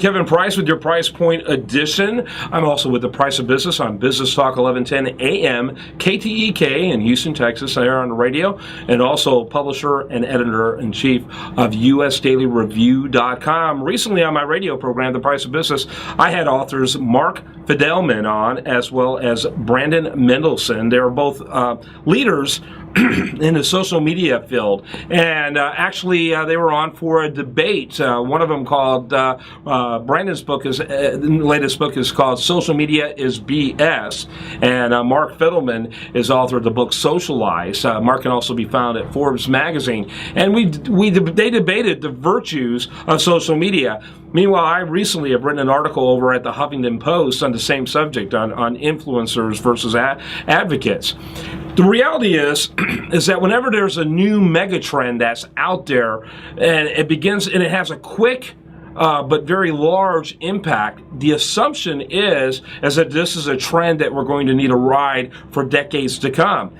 Kevin Price with your Price Point Edition. I'm also with the Price of Business on Business Talk 1110 AM, KTEK in Houston, Texas, there on the radio, and also publisher and editor-in-chief of USDailyReview.com. Recently on my radio program, The Price of Business, I had authors Mark Fidelman on, as well as Brandon Mendelson. They're both leaders in the social media field, and actually they were on for a debate. One of them called Brandon's book is the latest book is called Social Media is BS, and Mark Fidelman is author of the book Socialize. Mark can also be found at Forbes magazine, and they debated the virtues of social media. Meanwhile, I recently have written an article over at the Huffington Post on the same subject, on influencers versus advocates. The reality is that whenever there's a new megatrend that's out there, and it has a quick but very large impact, the assumption is that this is a trend that we're going to need to ride for decades to come.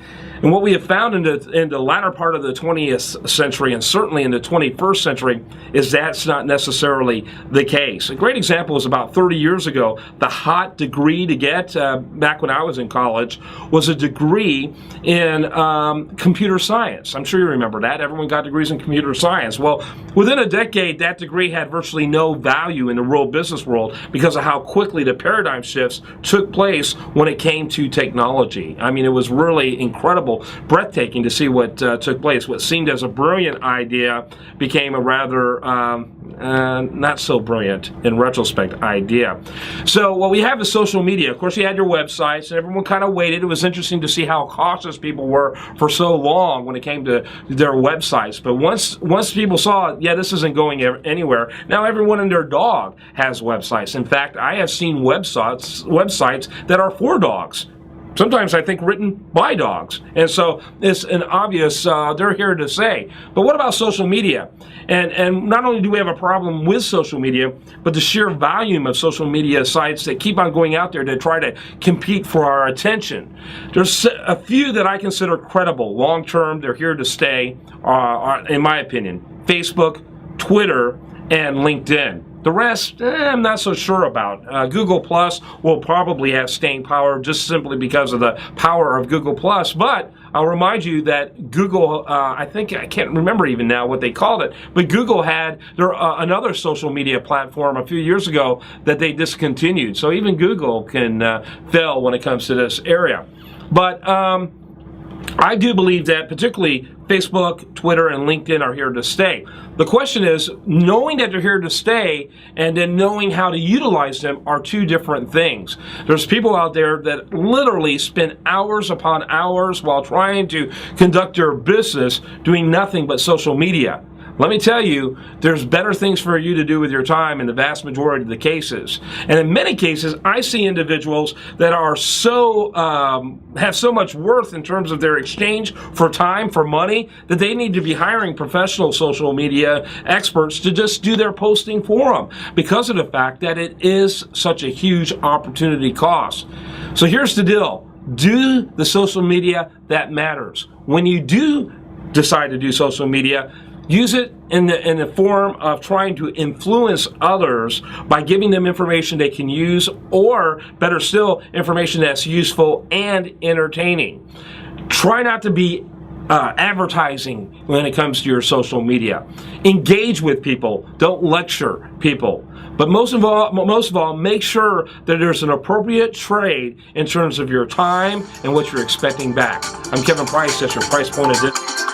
And what we have found in the latter part of the 20th century, and certainly in the 21st century, is that's not necessarily the case. A great example is about 30 years ago, the hot degree to get, back when I was in college, was a degree in computer science. I'm sure you remember that. Everyone got degrees in computer science. Well, within a decade, that degree had virtually no value in the real business world because of how quickly the paradigm shifts took place when it came to technology. I mean, it was really incredible, breathtaking to see what took place. What seemed as a brilliant idea became a rather not so brilliant in retrospect idea. So what we have is social media. Of course, you had your websites, and everyone kind of waited. It was interesting to see how cautious people were for so long when it came to their websites. But once people saw, yeah, this isn't going anywhere, now everyone and their dog has websites. In fact, I have seen websites that are for dogs. Sometimes I think written by dogs. And so it's an obvious, they're here to stay. But what about social media? And not only do we have a problem with social media, but the sheer volume of social media sites that keep on going out there to try to compete for our attention. There's a few that I consider credible, long-term, they're here to stay, in my opinion. Facebook, Twitter, and LinkedIn. The rest, I'm not so sure about. Google Plus will probably have staying power just simply because of the power of Google Plus. But I'll remind you that Google, I can't remember even now what they called it, but Google had another social media platform a few years ago that they discontinued. So even Google can fail when it comes to this area. But I do believe that particularly Facebook, Twitter, and LinkedIn are here to stay. The question is, knowing that they're here to stay and then knowing how to utilize them are two different things. There's people out there that literally spend hours upon hours while trying to conduct their business doing nothing but social media. Let me tell you, there's better things for you to do with your time in the vast majority of the cases. And in many cases, I see individuals that are have so much worth in terms of their exchange for time, for money, that they need to be hiring professional social media experts to just do their posting for them because of the fact that it is such a huge opportunity cost. So here's the deal. Do the social media that matters. When you do decide to do social media, use it in the form of trying to influence others by giving them information they can use, or better still, information that's useful and entertaining. Try not to be advertising when it comes to your social media. Engage with people. Don't lecture people. But most of all, make sure that there's an appropriate trade in terms of your time and what you're expecting back. I'm Kevin Price. That's your Price Point Edition.